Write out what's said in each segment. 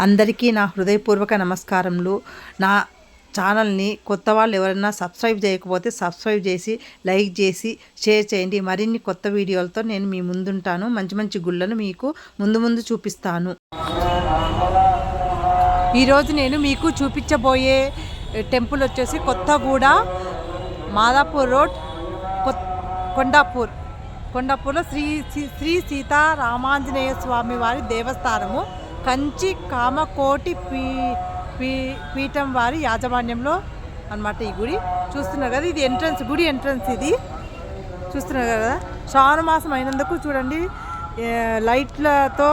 అందరికీ నా హృదయపూర్వక నమస్కారములు. నా ఛానల్ని కొత్త వాళ్ళు ఎవరైనా సబ్స్క్రైబ్ చేయకపోతే సబ్స్క్రైబ్ చేసి లైక్ చేసి షేర్ చేయండి. మరిన్ని కొత్త వీడియోలతో నేను మీ ముందుంటాను. మంచి మంచి గుళ్ళను మీకు ముందు చూపిస్తాను. ఈరోజు నేను మీకు చూపించబోయే టెంపుల్ వచ్చేసి కొత్తగూడ మాదాపూర్ రోడ్ కొండాపూర్లో శ్రీ సీతారామాంజనేయ స్వామి వారి దేవస్థానము, కంచి కామకోటి పీఠం వారి యాజమాన్యంలో అన్నమాట. ఈ గుడి చూస్తున్నారు కదా, ఇది ఎంట్రన్స్, గుడి ఎంట్రన్స్ ఇది చూస్తున్నారు కదా. శ్రావణ మాసం అయినందుకు చూడండి, లైట్లతో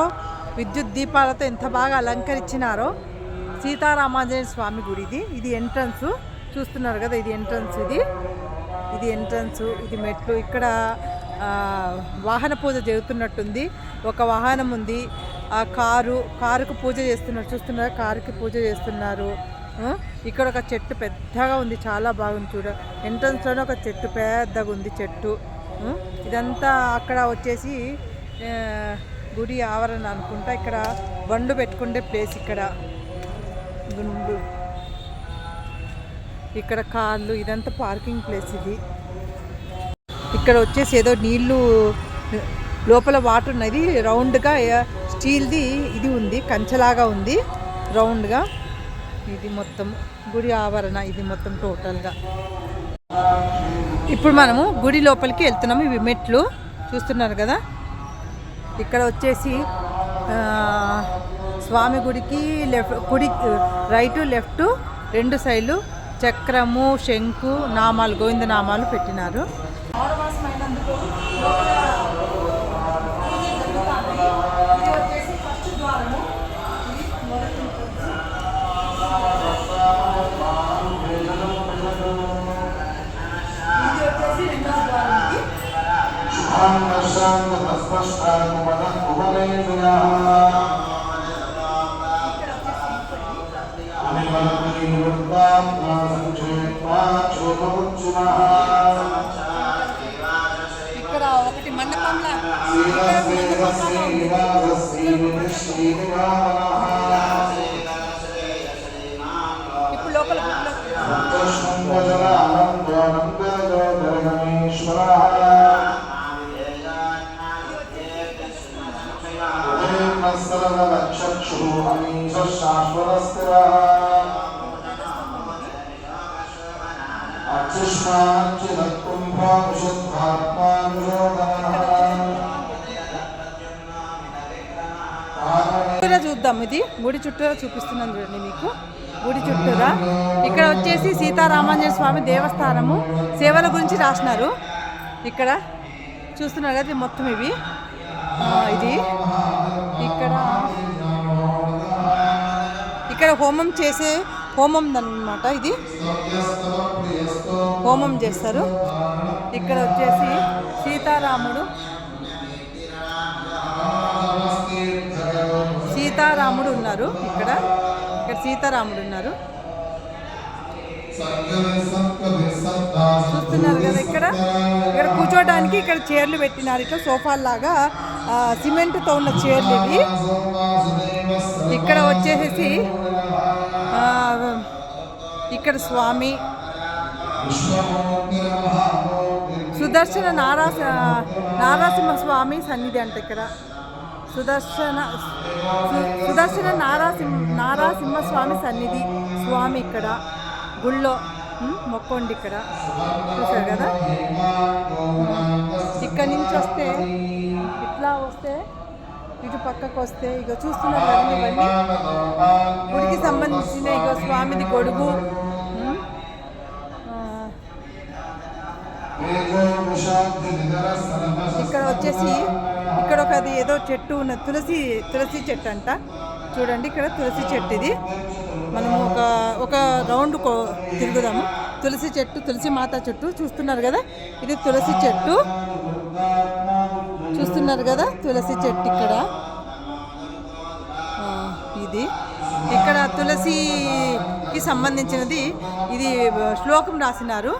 విద్యుత్ దీపాలతో ఎంత బాగా అలంకరించినారో. సీతారామాంజనేయ స్వామి గుడి ఇది ఎంట్రన్స్ చూస్తున్నారు కదా. ఇది ఎంట్రన్స్, ఇది ఎంట్రన్స్, ఇది మెట్లు. ఇక్కడ వాహన పూజ జరుగుతున్నట్టుంది. ఒక వాహనం ఉంది, ఆ కారుకు పూజ చేస్తున్నారు చూస్తున్నారు. కారుకి పూజ చేస్తున్నారు. ఇక్కడ ఒక చెట్టు పెద్దగా ఉంది, చాలా బాగుంది. చూడ ఎంట్రన్స్లోనే ఒక చెట్టు పెద్దగా ఉంది చెట్టు. ఇదంతా అక్కడ వచ్చేసి గుడి ఆవరణ అనుకుంటా. ఇక్కడ బండ్లు పెట్టుకునే ప్లేస్, ఇక్కడ గుండు, ఇక్కడ కార్లు, ఇదంతా పార్కింగ్ ప్లేస్. ఇది ఇక్కడ వచ్చేసి ఏదో నీళ్ళు లోపల వాటర్ ఉన్నది. రౌండ్గా స్టీల్ది ఇది ఉంది, కంచెలాగా ఉంది రౌండ్గా. ఇది మొత్తం గుడి ఆవరణ, ఇది మొత్తం టోటల్గా. ఇప్పుడు మనము గుడి లోపలికి వెళ్తున్నాము. ఇవి మెట్లు చూస్తున్నారు కదా. ఇక్కడ వచ్చేసి స్వామి గుడికి కుడి రైటు లెఫ్ట్ రెండు సైడ్లు చక్రము, శంకు, నామాలు, గోవింద నామాలు పెట్టినారు. ఇక్కడ ఒకటి మండపంలా ఇప్పుడు లోపల చూద్దాం. ఇది గుడి చుట్టూరా చూపిస్తున్నాను చూడండి మీకు. గుడి చుట్టూరా ఇక్కడ వచ్చేసి సీతారామాంజనేయ స్వామి దేవస్థానము సేవల గురించి రాసినారు. ఇక్కడ చూస్తున్నారు కదా, మొత్తం ఇవి ఇది ఇక్కడ హోమం చేసే హోమం అన్నమాట. ఇది హోమం చేస్తారు. ఇక్కడ వచ్చేసి సీతారాముడు ఉన్నారు. ఇక్కడ సీతారాముడు ఉన్నారు చూస్తున్నారు కదా. ఇక్కడ కూర్చోడానికి ఇక్కడ చైర్లు పెట్టినారు, ఇట్లా సోఫాల్లాగా సిమెంట్తో ఉన్న చైర్లు ఇవి. ఇక్కడ వచ్చేసి ఇక్కడ స్వామి సుదర్శన నారాసింహ స్వామి సన్నిధి అంట. ఇక్కడ సుదర్శన నారాసింహ స్వామి సన్నిధి స్వామి. ఇక్కడ గుళ్ళో మొక్కండి. ఇక్కడ చూసారు కదా. ఇక్కడి నుంచి వస్తే ఇట్లా వస్తే ఇటు పక్కకు వస్తే ఇక చూస్తున్నారు కదా, ఇవన్నీ గుడికి సంబంధించిన ఇక స్వామిది గొడుగు. ఇక్కడ వచ్చేసి ఇక్కడ ఒకది ఏదో చెట్టు ఉన్న తులసి చెట్టు అంట. చూడండి ఇక్కడ తులసి చెట్టు. ఇది మనము ఒక రౌండ్ తిరుగుదాము. తులసి చెట్టు, తులసి మాత చెట్టు చూస్తున్నారు కదా. ఇది తులసి చెట్టు చూస్తున్నారు కదా, తులసి చెట్టు. ఇది ఇక్కడ తులసికి సంబంధించినది. ఇది శ్లోకం రాసినారు.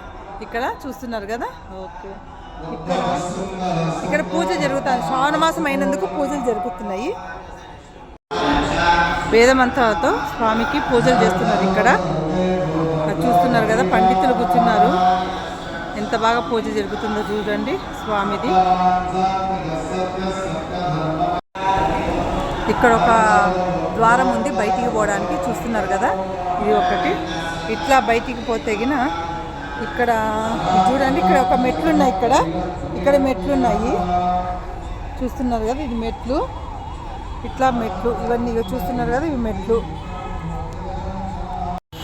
ఇక్కడ చూస్తున్నారు కదా. ఓకే, ఇక్కడ పూజ జరుగుతుంది. శ్రావణ మాసం అయినందుకు పూజలు జరుగుతున్నాయి. వేదమంత్రాలతో స్వామికి పూజలు చేస్తున్నారు. ఇక్కడ చూస్తున్నారు కదా, పండితులు కూర్చున్నారు. ఎంత బాగా పూజ జరుగుతుందో చూడండి స్వామిది. ఇక్కడ ఒక ద్వారం ఉంది బయటికి పోవడానికి, చూస్తున్నారు కదా. ఇది ఒకటి. ఇట్లా బయటికి పోతే ఇక్కడ చూడండి, ఇక్కడ ఒక మెట్లు ఉన్నాయి. ఇక్కడ మెట్లు ఉన్నాయి, చూస్తున్నారు కదా. ఇది మెట్లు, ఇట్లా మెట్లు ఇవన్నీ చూస్తున్నారు కదా, ఇవి మెట్లు.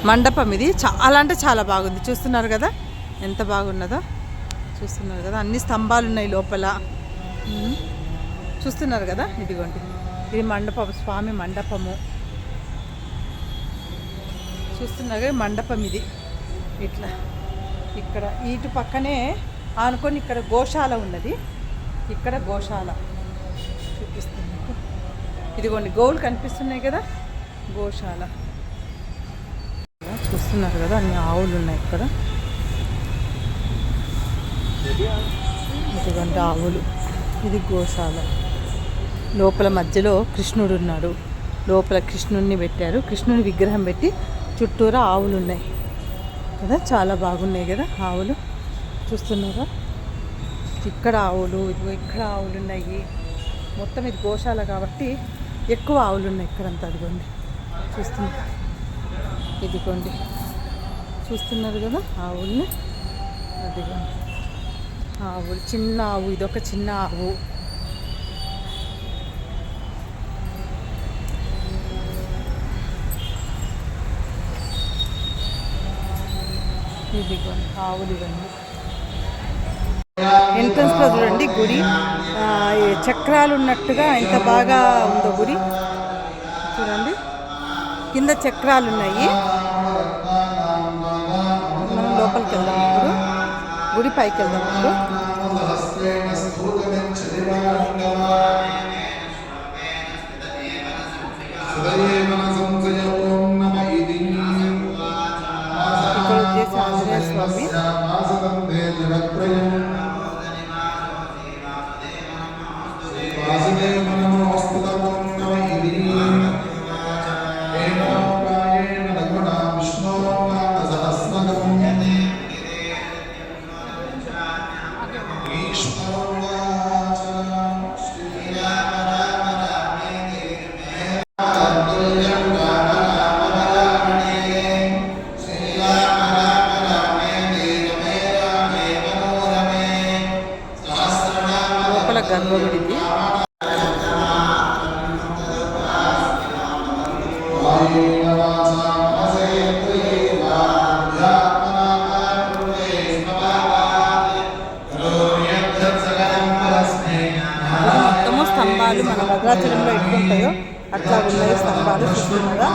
మండపం ఇది చాలా అంటే చాలా బాగుంది. చూస్తున్నారు కదా ఎంత బాగున్నదో. చూస్తున్నారు కదా, అన్ని స్తంభాలు ఉన్నాయి లోపల. చూస్తున్నారు కదా, ఇదిగోండి ఇది మండపం, స్వామి మండపము. చూస్తున్నారు కదా మండపం ఇది. ఇట్లా ఇక్కడ ఇటు పక్కనే ఆనుకొని ఇక్కడ గోశాల ఉన్నది. ఇక్కడ గోశాల చూపిస్తుంది. ఇదిగోండి గోవులు కనిపిస్తున్నాయి కదా, గోశాల. చూస్తున్నారు కదా, అన్ని ఆవులు ఉన్నాయి ఇక్కడ. ఇదిగోండి ఆవులు, ఇది గోశాల. లోపల మధ్యలో కృష్ణుడు ఉన్నాడు. లోపల కృష్ణుడిని పెట్టారు, కృష్ణుని విగ్రహం పెట్టి చుట్టూరా ఆవులు ఉన్నాయి కదా. చాలా బాగున్నాయి కదా ఆవులు. చూస్తున్నారా, ఇక్కడ ఆవులు, ఇదిగో ఇక్కడ ఆవులు ఉన్నాయి. మొత్తం ఇది గోశాల కాబట్టి ఎక్కువ ఆవులు ఉన్నాయి ఇక్కడంతా. అదిగోండి చూస్తున్నారు, ఇదిగోండి చూస్తున్నారు కదా ఆవుల్ని. అదిగోండి ఆవులు, చిన్న ఆవు, ఇదొక చిన్న ఆవు. ఇదిగోండి ఆవులు ఇవన్నీ. ఎంట్రన్స్లో చూడండి గుడి, చక్రాలు ఉన్నట్టుగా ఎంత బాగా ఉందో గుడి. చూడండి కింద చక్రాలు ఉన్నాయి. మనం లోపలికి వెళ్దాం ఇప్పుడు, గుడి పైకి వెళ్దాం ఇప్పుడు. ఇక్కడ వచ్చేసి ఆంజనేయ స్వామి. గర్భగుడిది. మొత్తము స్తంభాలు మన భద్రాచలంలో ఎట్లుంటాయో అట్లా ఉన్నాయి స్తంభాలు. చూస్తున్నారా,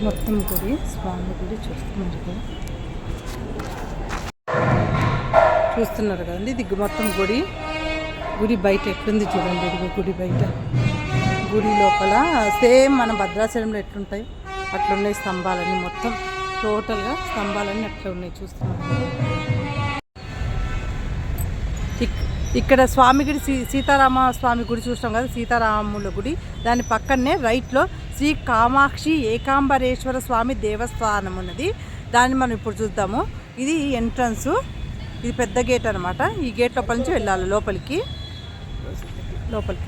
మొత్తం గుడి, స్వామి గుడి చూస్తున్నారు కదా. చూస్తున్నారు కదండి, ఇది మొత్తం గుడి. గుడి బయట ఎట్లుంది చూడండి. ఇది గుడి బయట, గుడి లోపల సేమ్ మన భద్రాచలంలో ఎట్లుంటాయి అట్లున్నాయి స్తంభాలన్నీ. మొత్తం టోటల్గా స్తంభాలన్నీ అట్లా ఉన్నాయి. చూస్తున్నారు ఇక్కడ స్వామి గుడి, సీతారామ స్వామి గుడి చూస్తాం కదా, సీతారాముల గుడి. దాని పక్కనే రైట్లో శ్రీ కామాక్షి ఏకాంబరేశ్వర స్వామి దేవస్థానం ఉన్నది. దాన్ని మనం ఇప్పుడు చూద్దాము. ఇది ఎంట్రన్స్, ఇది పెద్ద గేట్ అనమాట. ఈ గేట్ లోపల నుంచి వెళ్ళాలి లోపలికి వెళ్ళాలి.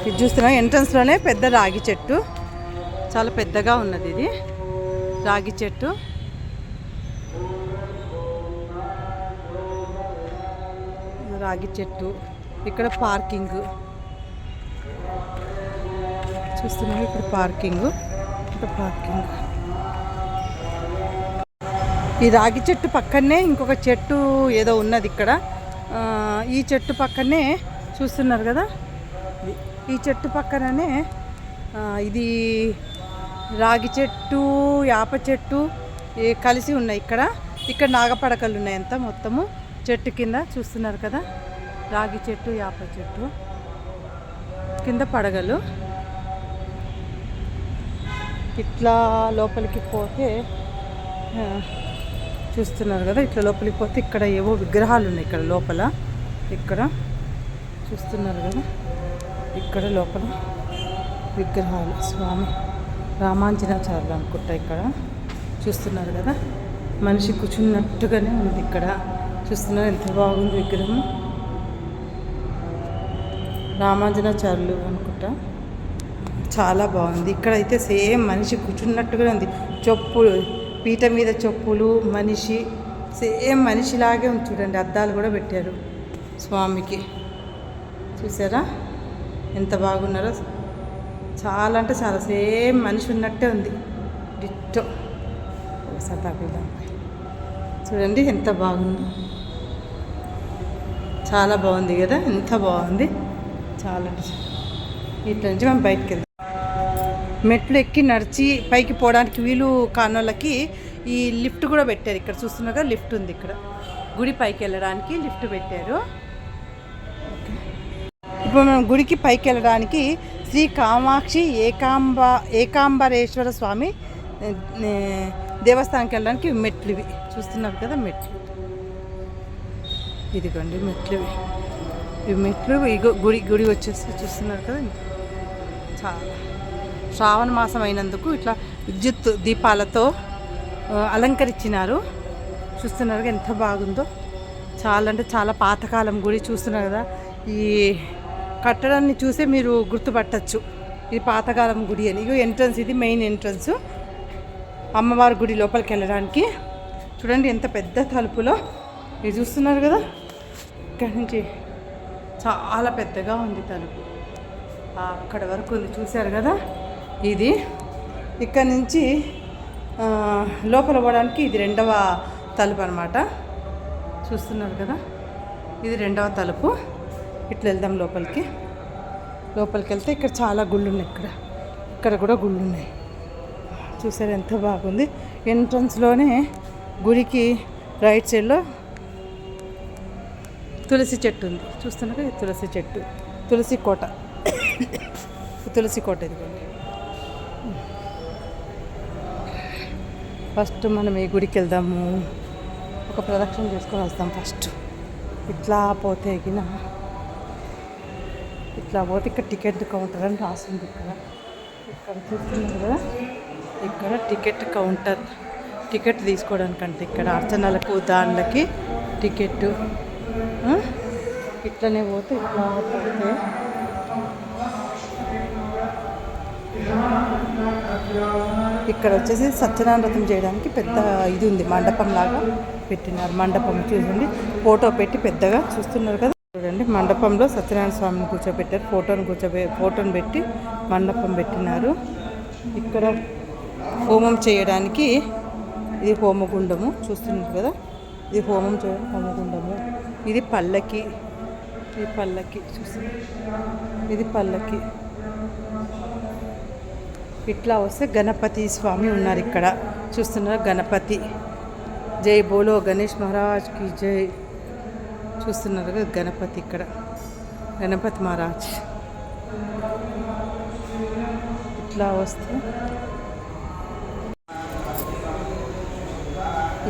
ఇది చూస్తున్నా, ఎంట్రన్స్లోనే పెద్ద రాగి చెట్టు, చాలా పెద్దగా ఉన్నది ఇది రాగి చెట్టు. రాగి చెట్టు, ఇక్కడ పార్కింగ్ చూస్తున్నాము. ఇక్కడ పార్కింగ్. ఈ రాగి చెట్టు పక్కనే ఇంకొక చెట్టు ఏదో ఉన్నది ఇక్కడ. ఈ చెట్టు పక్కనే చూస్తున్నారు కదా, ఈ చెట్టు పక్కననే ఇది రాగి చెట్టు, యాప చెట్టు కలిసి ఉన్నాయి ఇక్కడ నాగపడకలు ఉన్నాయి అంతా మొత్తము చెట్టు కింద. చూస్తున్నారు కదా, రాగి చెట్టు, యాప చెట్టు కింద పడగలు. ఇట్లా లోపలికి పోతే చూస్తున్నారు కదా, ఇట్లా లోపలికి పోతే ఇక్కడ ఏవో విగ్రహాలు ఉన్నాయి. ఇక్కడ లోపల ఇక్కడ చూస్తున్నారు కదా, ఇక్కడ లోపల విగ్రహాలు స్వామి రామాంజనాచార్యులు అనుకుంటా. ఇక్కడ చూస్తున్నారు కదా, మనిషి కూర్చున్నట్టుగానే ఉంది. ఇక్కడ చూస్తున్నారు ఎంత బాగుంది విగ్రహం. రామాంజనాచార్యులు అనుకుంటా, చాలా బాగుంది. ఇక్కడైతే సేమ్ మనిషి కూర్చున్నట్టుగానే ఉంది. చెప్పులు, పీట మీద చెప్పులు, మనిషి సేమ్ మనిషిలాగే ఉంది. చూడండి, అద్దాలు కూడా పెట్టారు స్వామికి. చూసారా ఎంత బాగున్నారో, చాలా అంటే చాలా సేమ్ మనిషి ఉన్నట్టే ఉంది, డిట్టో. ఒకసారి తాగుదాం. చూడండి ఎంత బాగుంది, చాలా బాగుంది కదా, ఎంత బాగుంది. చాలా ఇట్లా నుంచి మనం బయటకు వెళ్దాం. మెట్లు ఎక్కి నడిచి పైకి పోవడానికి వీలు కానోళ్ళకి ఈ లిఫ్ట్ కూడా పెట్టారు. ఇక్కడ చూస్తున్నారు కదా, లిఫ్ట్ ఉంది ఇక్కడ. గుడి పైకి వెళ్ళడానికి లిఫ్ట్ పెట్టారు. ఇప్పుడు మనం గుడికి పైకి వెళ్ళడానికి శ్రీ కామాక్షి ఏకాంబరేశ్వర స్వామి దేవస్థానానికి వెళ్ళడానికి మెట్లు ఇవి చూస్తున్నారు కదా, మెట్లు. ఇదిగోండి మెట్లు ఇవి మెట్లు. గుడి వచ్చేసి చూస్తున్నారు కదా, చాలా శ్రావణ మాసం అయినందుకు ఇట్లా విద్యుత్ దీపాలతో అలంకరించినారు. చూస్తున్నారు కదా ఎంత బాగుందో. చాలా అంటే చాలా పాతకాలం గుడి. చూస్తున్నారు కదా, ఈ కట్టడాన్ని చూసే మీరు గుర్తుపట్టచ్చు ఇది పాతకాలం గుడి అని. ఇగో ఎంట్రన్స్, ఇది మెయిన్ ఎంట్రన్స్ అమ్మవారి గుడి లోపలికి వెళ్ళడానికి. చూడండి ఎంత పెద్ద తలుపులో, ఇది చూస్తున్నారు కదా, ఇక్కడి నుంచి చాలా పెద్దగా ఉంది తలుపు, అక్కడ వరకు ఉంది. చూశారు కదా, ఇది ఇక్కడ నుంచి లోపల పోవడానికి ఇది రెండవ తలుపు అనమాట. చూస్తున్నారు కదా, ఇది రెండవ తలుపు. ఇట్లా వెళ్దాం లోపలికి. లోపలికి వెళ్తే ఇక్కడ చాలా గుళ్ళు ఉన్నాయి. ఇక్కడ కూడా గుళ్ళు ఉన్నాయి. చూసారు ఎంత బాగుంది. ఎంట్రన్స్లోనే గుడికి రైట్ సైడ్లో తులసి చెట్టు ఉంది. చూస్తున్నారు కదా, తులసి చెట్టు, తులసి కోట. తులసి కోట ఇదిగోండి. ఫస్ట్ మనం ఈ గుడికి వెళ్దాము, ఒక ప్రదక్షిణ చేసుకొని వస్తాం ఫస్ట్. ఇట్లా పోతే ఇట్లా పోతే ఇక్కడ టికెట్ కౌంటర్ అని రాసింది. ఇక్కడ చూస్తున్నారు కదా, ఇక్కడ టికెట్ కౌంటర్. టికెట్ తీసుకోవడానికంటే ఇక్కడ అర్చనలకు దానిలకి టికెట్. ఇట్లనే పోతే ఇట్లా పోతే ఇక్కడ వచ్చేసి సత్యనారాయణ వ్రతం చేయడానికి పెద్ద ఇది ఉంది, మండపం లాగా పెట్టినారు. మండపం చూడండి, ఫోటో పెట్టి పెద్దగా. చూస్తున్నారు కదా, చూడండి మండపంలో సత్యనారాయణ స్వామిని కూర్చోబెట్టారు. ఫోటోను పెట్టి మండపం పెట్టినారు. ఇక్కడ హోమం చేయడానికి ఇది హోమగుండము. చూస్తున్నారు కదా, ఇది హోమం చేయడం హోమగుండము. ఇది పల్లకి, ఇది పల్లకి. చూస్తున్నారు, ఇది పల్లకి. ఇట్లా వస్తే గణపతి స్వామి ఉన్నారు ఇక్కడ. చూస్తున్నారు గణపతి. జై బోలో గణేష్ మహారాజ్కి జై. చూస్తున్నారు కదా గణపతి, ఇక్కడ గణపతి మహారాజ్. ఇట్లా వస్తే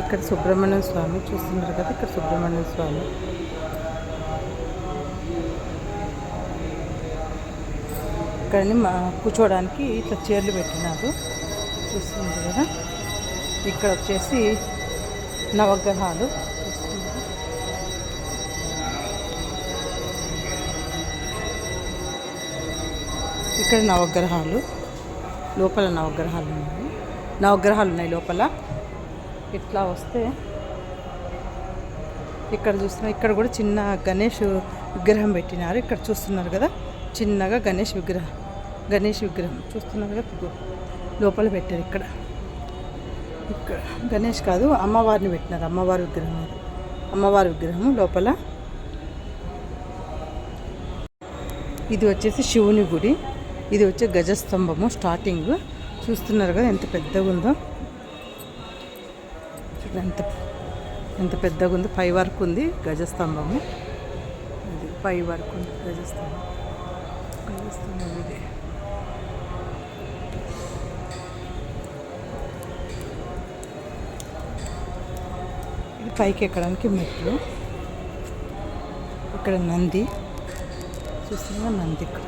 ఇక్కడ సుబ్రహ్మణ్యం స్వామి. చూస్తున్నారు కదా, ఇక్కడ సుబ్రహ్మణ్యం స్వామి. ఇక్కడని కూర్చోవడానికి ఇట్లా చైర్లు పెట్టినారు. చూస్తున్నారు కదా, ఇక్కడ వచ్చేసి నవగ్రహాలు. చూస్తున్నారు, ఇక్కడ నవగ్రహాలు. లోపల నవగ్రహాలు ఉన్నాయి లోపల. ఇట్లా వస్తే ఇక్కడ చూస్తున్నారు, ఇక్కడ కూడా చిన్న గణేష్ విగ్రహం పెట్టినారు. ఇక్కడ చూస్తున్నారు కదా, చిన్నగా గణేష్ విగ్రహం చూస్తున్నారు కదా, లోపల పెట్టారు. ఇక్కడ గణేష్ కాదు, అమ్మవారిని పెట్టినారు. అమ్మవారి విగ్రహం లోపల. ఇది వచ్చేసి శివుని గుడి. ఇది వచ్చే గజస్తంభము స్టార్టింగ్. చూస్తున్నారు కదా ఎంత పెద్దగా ఉందో. చూడండి ఎంత పెద్దగా ఉంది. పై వరకు ఉంది గజస్తంభము. ఇది పై వరకు ఉంది గజస్తంభం. ఇది పైకి ఎక్కడానికి మెట్లు. ఇక్కడ నంది చూస్తున్నా, నంది ఇక్కడ,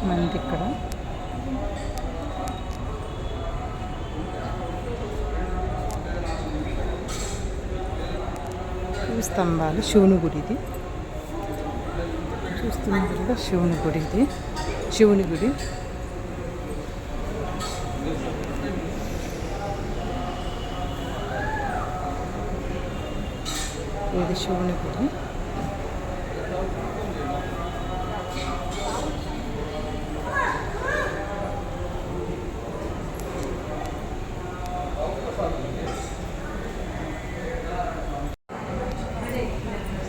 నంది ఇక్కడ. స్తంభాలు, శివుని గుడి ఇది. చూస్తున్నారు కదా, శివుని గుడి ఇది, శివుని గుడి. ఇది శివుని గుడి.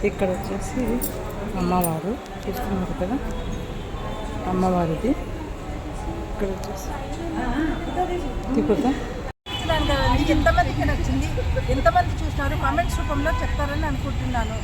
ఇక్కడ వచ్చేసి అమ్మవారు చూస్తున్నారు కదా, అమ్మవారిది. ఇక్కడ వచ్చేసి తిప్పుతా. ఎంతమందికి నచ్చింది, ఎంతమంది చూసినారు కామెంట్స్ రూపంలో చెప్తారని అనుకుంటున్నాను.